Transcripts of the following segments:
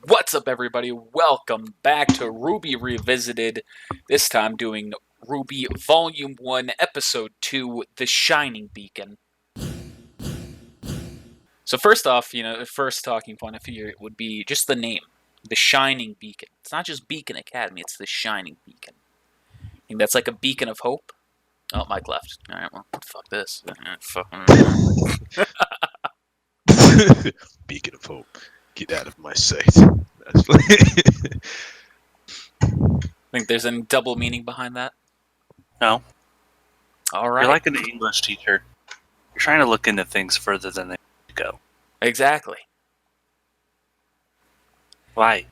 What's up, everybody? Welcome back to RWBY Revisited. This time doing RWBY Volume 1, Episode 2, The Shining Beacon. So first off, the first talking point I figure it would be just the name. The Shining Beacon. It's not just Beacon Academy, it's The Shining Beacon. I think that's like a beacon of hope. Oh, Mike left. Alright, well, fuck this. Beacon of hope. Get out of my sight. I think there's any double meaning behind that. No. Alright. You're like an English teacher. You're trying to look into things further than they go. Exactly. Why?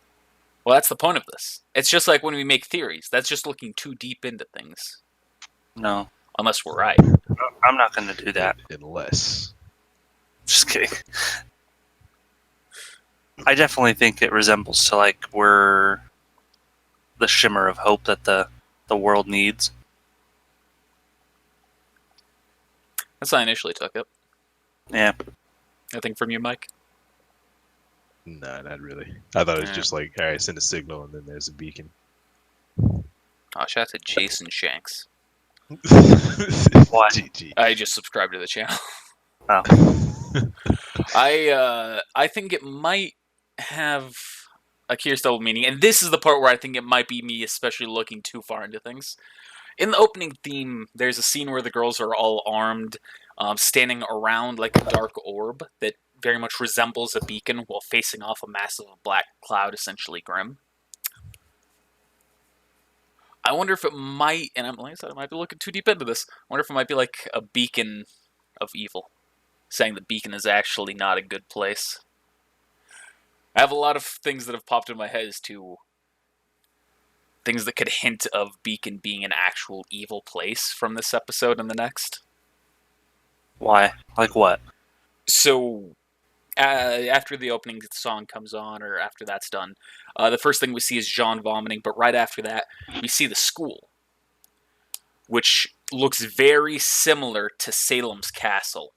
Well, that's the point of this. It's just like when we make theories. That's just looking too deep into things. No. Unless we're right. I'm not going to do that. Unless. Just kidding. I definitely think it resembles to like we're the shimmer of hope that the world needs. That's how I initially took it. Yeah. Nothing from you, Mike? Nah, not really. I thought it was just like, alright, send a signal and then there's a beacon. Oh, shout out to Jason Shanks. What? GG. I just subscribed to the channel. Oh. I think it might have a curious double meaning, and this is the part where I think it might be me especially looking too far into things. In the opening theme, there's a scene where the girls are all armed, standing around like a dark orb that very much resembles a beacon while facing off a massive black cloud, essentially grim. I wonder if it might, and like I said, I might be looking too deep into this, I wonder if it might be like a beacon of evil, saying that beacon is actually not a good place. I have a lot of things that have popped in my head as to things that could hint of Beacon being an actual evil place from this episode and the next. Why? Like what? So, after the opening song comes on, or after that's done, the first thing we see is Jean vomiting, but right after that, we see the school, which looks very similar to Salem's Castle.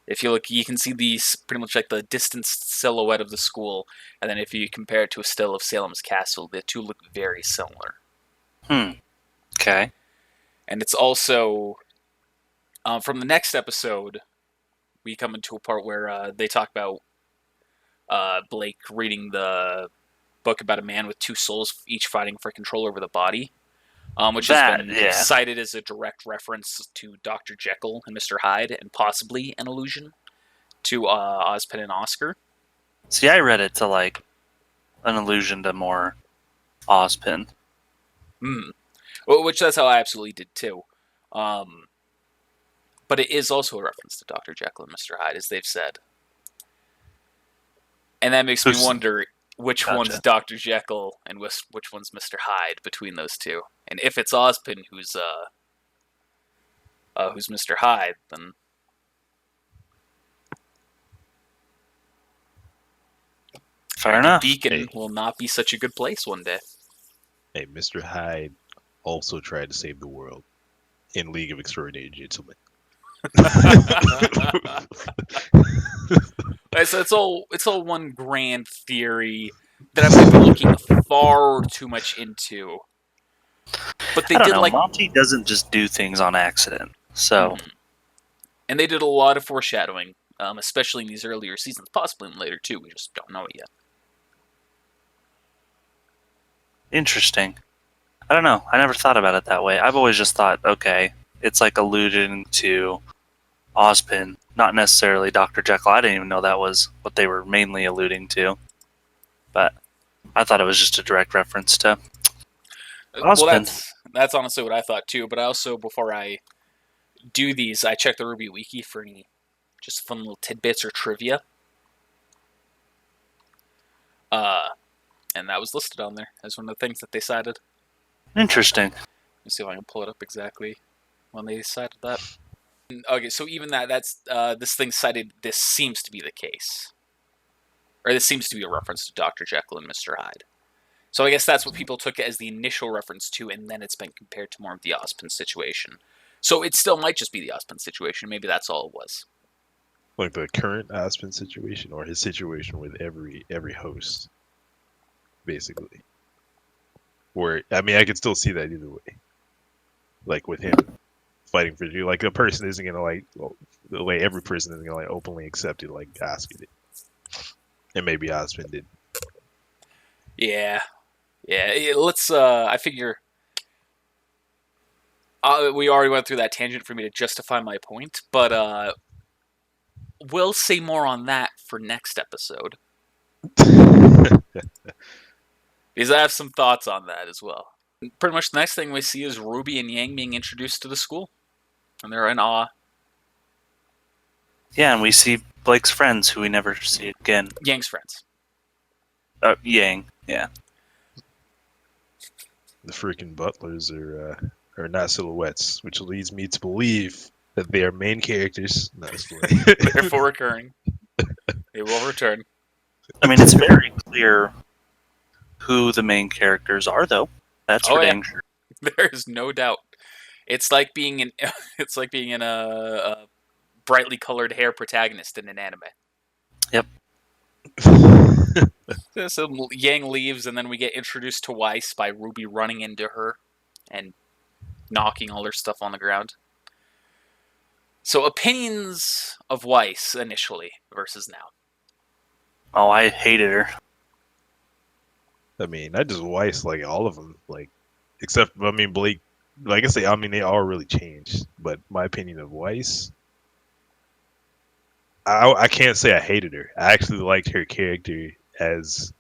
If you look, you can see these pretty much like the distant silhouette of the school, and then if you compare it to a still of Salem's Castle, the two look very similar. Okay. And it's also, from the next episode, we come into a part where they talk about Blake reading the book about a man with two souls, each fighting for control over the body. Which has been cited as a direct reference to Dr. Jekyll and Mr. Hyde, and possibly an allusion to Ozpin and Oscar. See, I read it to like an allusion to more Ozpin. Well, which that's how I absolutely did too. But it is also a reference to Dr. Jekyll and Mr. Hyde, as they've said. And that makes me wonder which one's Dr. Jekyll and which one's Mr. Hyde between those two. And if it's Ozpin who's Mr. Hyde, then fair enough. Beacon will not be such a good place one day. Hey, Mr. Hyde also tried to save the world in League of Extraordinary Gentlemen. So it's all one grand theory that I might be looking far too much into. But they I don't did know. like Monty doesn't just do things on accident, so. And they did a lot of foreshadowing, especially in these earlier seasons, possibly in later too. We just don't know it yet. Interesting. I don't know. I never thought about it that way. I've always just thought, okay, it's like alluding to Ozpin, not necessarily Dr. Jekyll. I didn't even know that was what they were mainly alluding to. But I thought it was just a direct reference to Ozpin. Well, that's honestly what I thought too. But I also, before I do these, I check the RWBY Wiki for any just fun little tidbits or trivia. And that was listed on there as one of the things that they cited. Interesting. Let me see if I can pull it up exactly when they cited that. Okay, so even that's this thing cited. This seems to be the case, or this seems to be a reference to Dr. Jekyll and Mr. Hyde. So I guess that's what people took it as the initial reference to, and then it's been compared to more of the Ozpin situation. So it still might just be the Ozpin situation. Maybe that's all it was. Like the current Aspen situation or his situation with every host, basically. Where I mean, I could still see that either way. Like with him fighting for you, like a person isn't gonna like the way every person isn't gonna like openly accept it like Aspen did, and maybe Aspen did. Yeah. Let's. I figure we already went through that tangent for me to justify my point, but we'll say more on that for next episode because I have some thoughts on that as well. Pretty much the next thing we see is Ruby and Yang being introduced to the school, and they're in awe. Yeah, and we see Blake's friends, who we never see again. Yang's friends. Yang, yeah. The freaking butlers are not silhouettes, which leads me to believe that they are main characters. No, it's funny. Therefore recurring. They will return. I mean, it's very clear who the main characters are, though. That's for yeah. dang sure. There's no doubt. It's like being in a brightly colored hair protagonist in an anime. Yep. So Yang leaves, and then we get introduced to Weiss by Ruby running into her and knocking all her stuff on the ground. So opinions of Weiss initially versus now. Oh, I hated her. I mean, not just Weiss, like all of them, like except I mean Blake. Like I say, I mean they all really changed. But my opinion of Weiss, I can't say I hated her. I actually liked her character as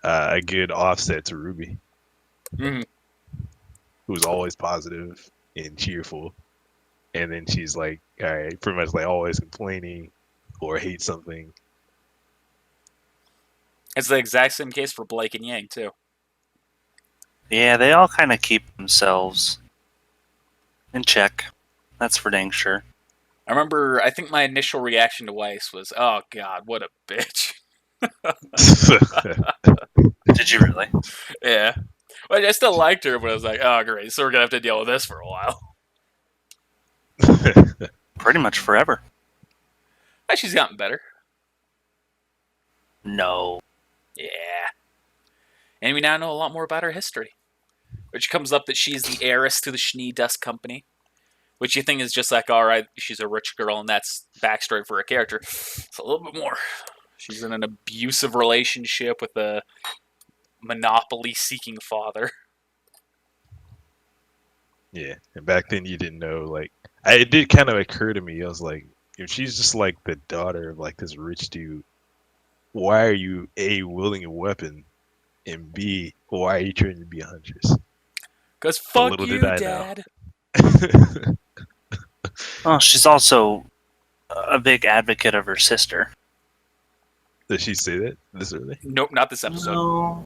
a good offset to Ruby, Mm-hmm. who's always positive and cheerful, and then she's like, all right, pretty much like always complaining or hate something. It's the exact same case for Blake and Yang too. Yeah, they all kind of keep themselves in check. That's for dang sure. I think my initial reaction to Weiss was, oh god, what a bitch. Did you really? Yeah. Well, I still liked her, but I was like, oh great, so we're gonna have to deal with this for a while. Pretty much forever. She's gotten better. No. Yeah. And we now know a lot more about her history. Which comes up that she's the heiress to the Schnee Dust Company. Which you think is just like, alright, she's a rich girl and that's backstory for a character. It's a little bit more. She's in an abusive relationship with a monopoly-seeking father. Yeah, and back then you didn't know, like, it did kind of occur to me, I was like, if she's just like the daughter of like this rich dude, why are you A, wielding a weapon, and B, why are you trying to be a huntress? Because fuck little you, did I know. Dad. Well, she's also a big advocate of her sister. Did she say that this early? Nope, not this episode. No.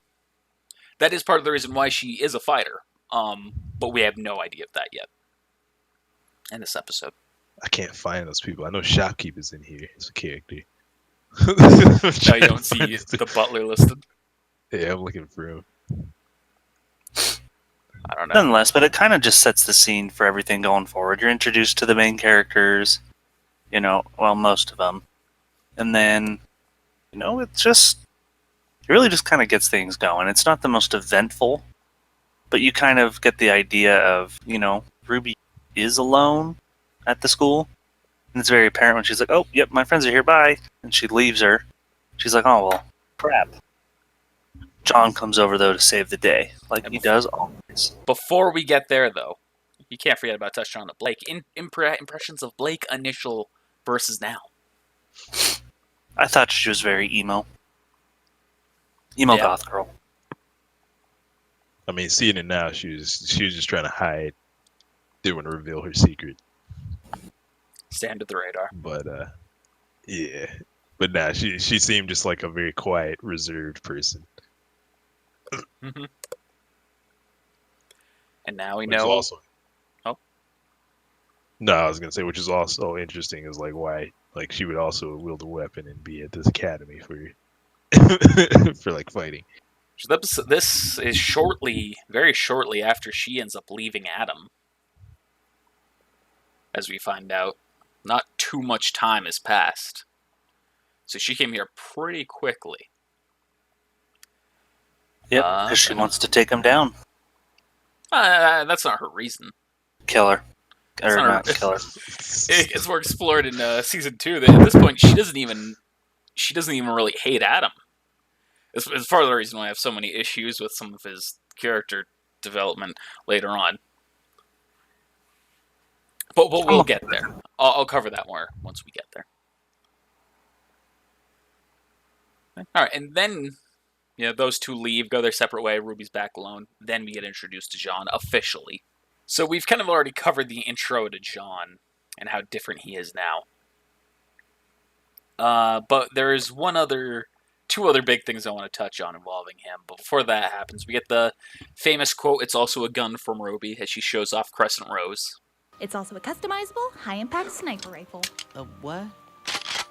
That is part of the reason why she is a fighter. But we have no idea of that yet. In this episode. I can't find those people. I know Shopkeeper's in here as a character. No, you don't see the butler listed. Yeah, I'm looking for him. I don't know. Nonetheless, but it kind of just sets the scene for everything going forward. You're introduced to the main characters, most of them. And then, it really just kind of gets things going. It's not the most eventful, but you kind of get the idea of, Ruby is alone at the school. And it's very apparent when she's like, oh, yep, my friends are here, bye. And she leaves her. She's like, oh, well, crap. John comes over, though, to save the day, like he does always. Before we get there, though, you can't forget about touching on the Blake. Impressions of Blake initial versus now. I thought she was very emo. Emo Yeah. goth girl. I mean, seeing it now, she was just trying to hide. Didn't want to reveal her secret. Stay under the radar. But yeah. But nah, she seemed just like a very quiet, reserved person. Mm-hmm. And now we Which is know. also, Oh. No, I was gonna say, which is also interesting, is like why like she would also wield a weapon and be at this academy for for like fighting. This is very shortly after she ends up leaving Adam. As we find out. Not too much time has passed. So she came here pretty quickly. Yep, because she wants to take him down. That's not her reason. Kill her. It's Or not not her- kill her. It gets more explored in season 2. At this point, she doesn't even really hate Adam. It's part of the reason why I have so many issues with some of his character development later on. But we'll get there. I'll cover that more once we get there. All right, and then those two leave, go their separate way. Ruby's back alone. Then we get introduced to John officially. So we've kind of already covered the intro to John and how different he is now. But there's two other big things I want to touch on involving him. But before that happens, we get the famous quote, "It's also a gun," from Ruby as she shows off Crescent Rose. It's also a customizable, high-impact sniper rifle. A what?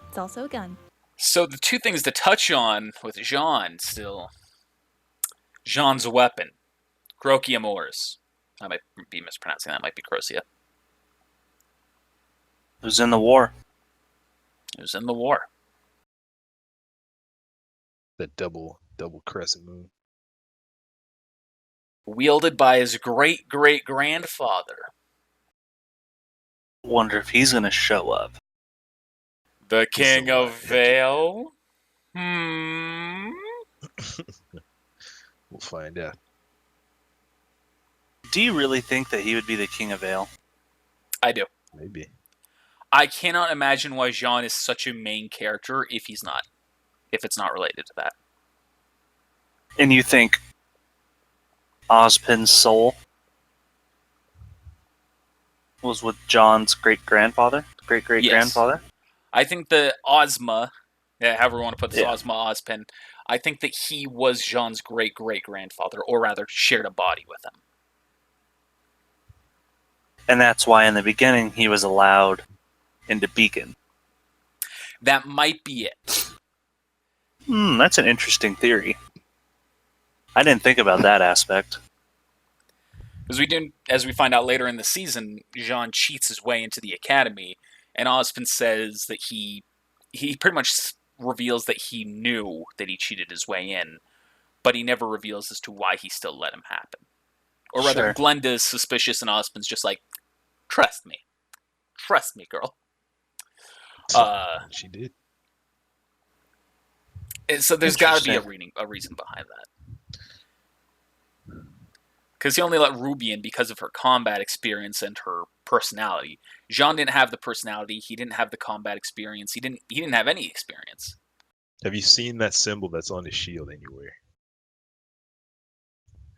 It's also a gun. So the two things to touch on with Jean still. Jean's weapon. Grocia Mors. I might be mispronouncing that. Might be Crocia. Who's in the war? It was in the war. The double crescent moon. Wielded by his great-great-grandfather. Wonder if he's gonna show up. The King of alive. Vale? We'll find out. Do you really think that he would be the King of Vale? I do. Maybe. I cannot imagine why Jean is such a main character if he's not. If it's not related to that. And you think Ozpin's soul was with John's great-grandfather? Great-great-grandfather? Yes. I think that Ozma, however you want to put this, Yeah. Ozma, Ozpin, I think that he was Jean's great-great-grandfather, or rather shared a body with him. And that's why in the beginning he was allowed into Beacon. That might be it. That's an interesting theory. I didn't think about that aspect. As we find out later in the season, Jean cheats his way into the academy, and Ozpin says that he pretty much reveals that he knew that he cheated his way in, but he never reveals as to why he still let him happen. Or rather, Sure. Glenda is suspicious, and Ozpin's just like, trust me, girl. She did. And so there's got to be Interesting. a reason behind that. Because he only let Ruby in because of her combat experience and her personality. Jean didn't have the personality. He didn't have the combat experience. He didn't have any experience. Have you seen that symbol that's on his shield anywhere?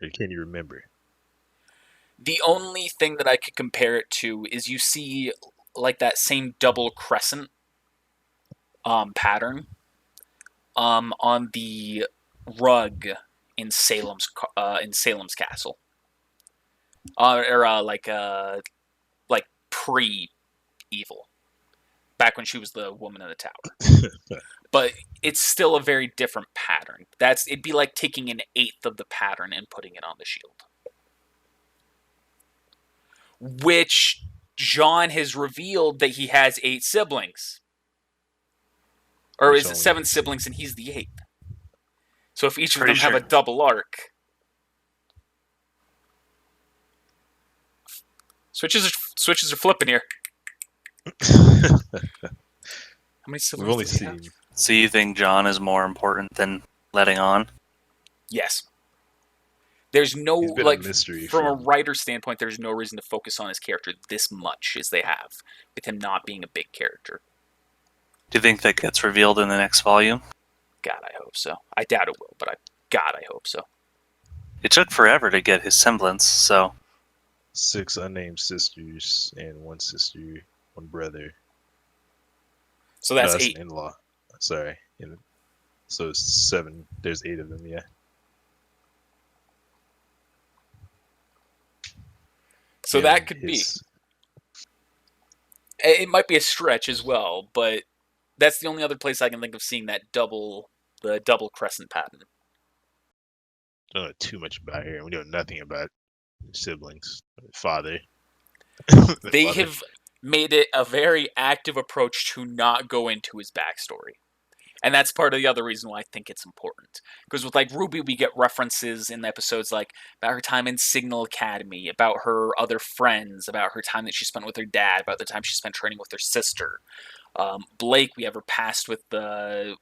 Or can you remember? The only thing that I could compare it to is you see like that same double crescent pattern on the rug in Salem's castle, like pre-evil, back when she was the woman in the tower. But it's still a very different pattern. It'd be like taking an eighth of the pattern and putting it on the shield, which Jean has revealed that he has 8 siblings. Or is it 7 siblings and he's the 8th? So if each of them have a double arc. Switches are flipping here. How many siblings We've only does he have? seen. So you think John is more important than letting on? Yes. There's no, He's been like, a mystery from a writer's standpoint, there's no reason to focus on his character this much as they have, with him not being a big character. Do you think that gets revealed in the next volume? God, I hope so. I doubt it will, but I hope so. It took forever to get his semblance, so 6 unnamed sisters and 1 sister, 1 brother. So that's No, 8. an in-law. Sorry. So it's 7. There's 8 of them, yeah. So And that could be. It might be a stretch as well, but that's the only other place I can think of seeing the double crescent pattern. I don't know too much about her. We know nothing about siblings. Father. They have made it a very active approach to not go into his backstory. And that's part of the other reason why I think it's important. Because with like RWBY, we get references in the episodes like about her time in Signal Academy, about her other friends, about her time that she spent with her dad, about the time she spent training with her sister. Blake, we have her past with the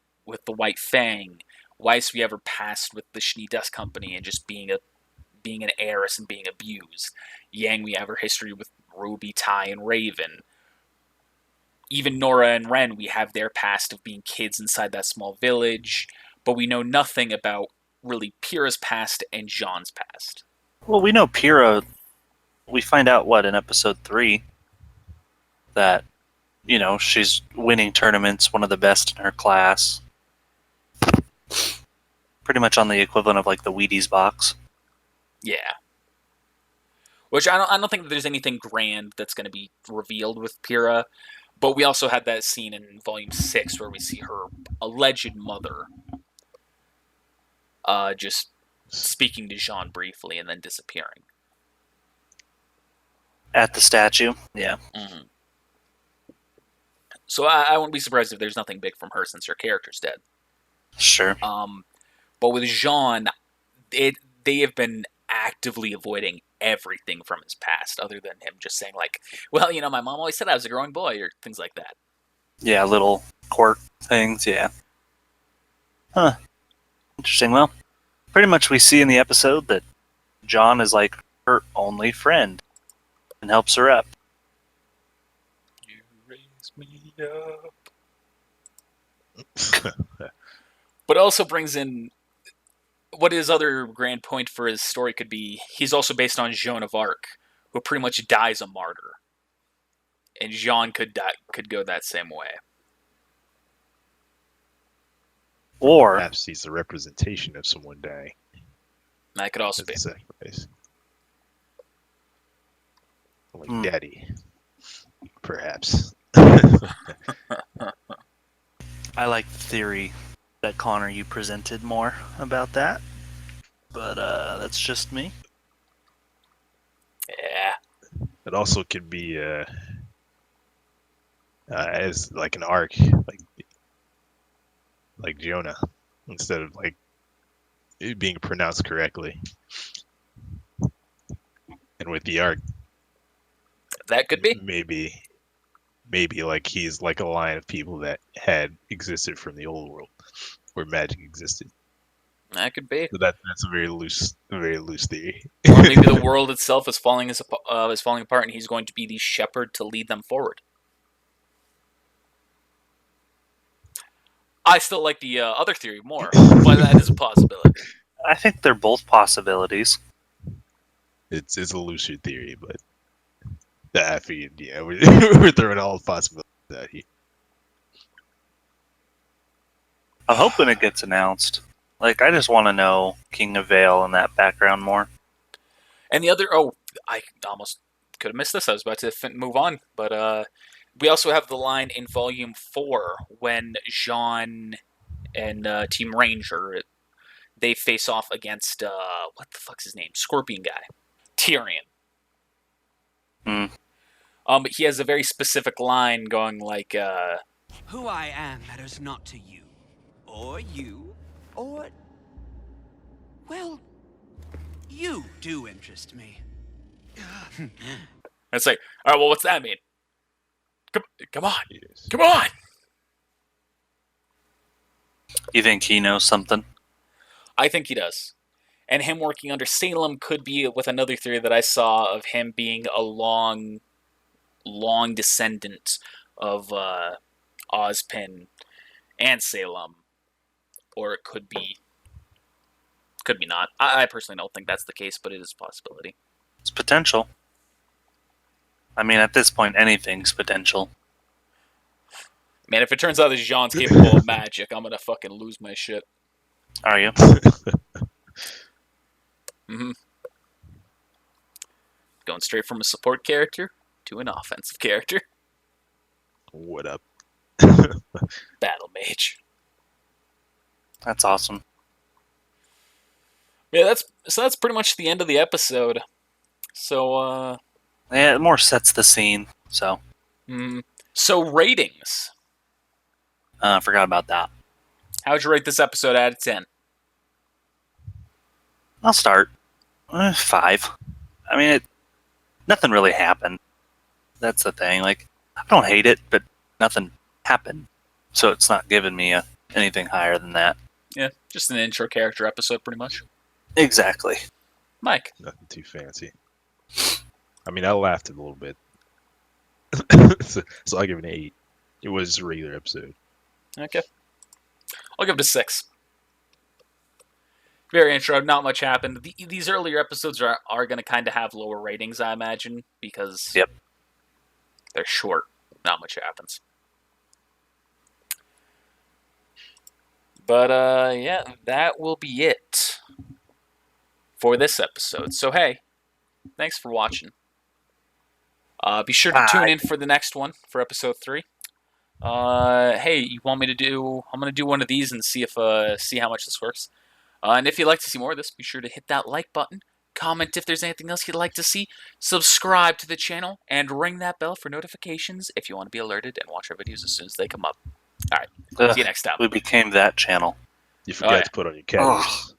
White Fang. Weiss, we have her past with the Schnee Dust Company and just being an heiress and being abused. Yang, we have her history with Ruby, Ty, and Raven. Even Nora and Ren, we have their past of being kids inside that small village, but we know nothing about really Pyrrha's past and Jean's past. Well, we know Pyrrha. We find out in episode 3 that she's winning tournaments, one of the best in her class. Pretty much on the equivalent of like the Wheaties box. Yeah. Which I don't think there's anything grand that's going to be revealed with Pyrrha. But we also had that scene in Volume 6 where we see her alleged mother just speaking to Jean briefly and then disappearing. At the statue? Yeah. Mm-hmm. So I wouldn't be surprised if there's nothing big from her since her character's dead. Sure. But with Jean, they have been actively avoiding everything from his past other than him just saying like, well, my mom always said I was a growing boy or things like that. Yeah, little quirk things, yeah. Huh. Interesting. Well, pretty much we see in the episode that John is like her only friend and helps her up. You raise me up. But it also brings in what his other grand point for his story could be. He's also based on Joan of Arc, who pretty much dies a martyr. And Jean could go that same way. Or Perhaps he's a representation of someone dying. That could also be. As a sacrifice. Like Daddy. Perhaps. I like the theory that Connor you presented more about that. But that's just me. Yeah. It also could be as like an arc, like Jonah, instead of like it being pronounced correctly. And with the arc, That could be. Maybe like he's like a line of people that had existed from the old world, where magic existed. That could be. So that's a very loose theory. Or maybe the world itself is falling apart, and he's going to be the shepherd to lead them forward. I still like the other theory more, but that is a possibility. I think they're both possibilities. It's a looser theory, but I figured, yeah, we're throwing all the possibilities out here. I'm hoping it gets announced. Like, I just want to know King of Vale and that background more. And the other, I almost could have missed this. I was about to move on, but we also have the line in Volume 4 when Jean and Team Ranger, they face off against, what the fuck's his name? Scorpion guy. Tyrion. But he has a very specific line going like, who I am matters not to you, or you, or... well, you do interest me. it's like, all right, well, what's that mean? Come on. Yes. Come on! You think he knows something? I think he does. And him working under Salem could be with another theory that I saw of him being a long descendant of Ozpin and Salem. Or it could be not. I personally don't think that's the case, but it is a possibility. It's potential. I mean, at this point, anything's potential. Man, if it turns out that Jean's capable of magic, I'm gonna fucking lose my shit. Are you? Mm-hmm. Going straight from a support character to an offensive character. What up? Battle mage. That's awesome. Yeah, that's pretty much the end of the episode. So, Yeah, it more sets the scene, so. So ratings. Forgot about that. How'd you rate this episode out of 10? I'll start. 5. I mean, nothing really happened. That's the thing. Like, I don't hate it, but nothing happened. So it's not giving me anything higher than that. Yeah, just an intro character episode, pretty much. Exactly. Mike. Nothing too fancy. I mean, I laughed a little bit. so I'll give it an 8. It was just a regular episode. Okay. I'll give it a 6. Very intro, not much happened. These earlier episodes are going to kind of have lower ratings, I imagine, because Yep. they're short. Not much happens. But, yeah, that will be it for this episode. So, hey, thanks for watching. Be sure to tune in for the next one, for episode 3. Hey, you want me to do... I'm going to do one of these and see how much this works. And if you'd like to see more of this, be sure to hit that like button, comment if there's anything else you'd like to see, subscribe to the channel, and ring that bell for notifications if you want to be alerted and watch our videos as soon as they come up. Alright, see you next time. We became that channel. You forgot to put on your cat ears.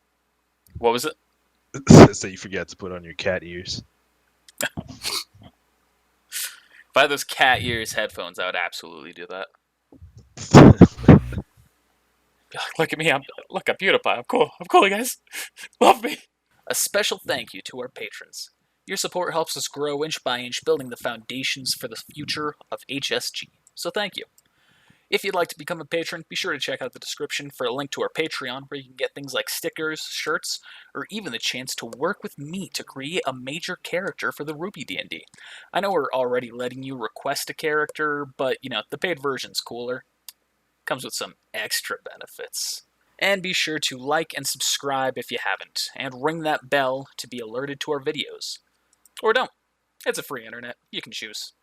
What was it? So you forgot to put on your cat ears. If I had those cat ears headphones, I would absolutely do that. Look at me, I'm PewDiePie. I'm cool. I'm cool, guys. Love me. A special thank you to our patrons. Your support helps us grow inch by inch, building the foundations for the future of HSG. So thank you. If you'd like to become a patron, be sure to check out the description for a link to our Patreon, where you can get things like stickers, shirts, or even the chance to work with me to create a major character for the RWBY D&D. I know we're already letting you request a character, but, the paid version's cooler. Comes with some extra benefits. And be sure to like and subscribe if you haven't, and ring that bell to be alerted to our videos. Or don't. It's a free internet. You can choose.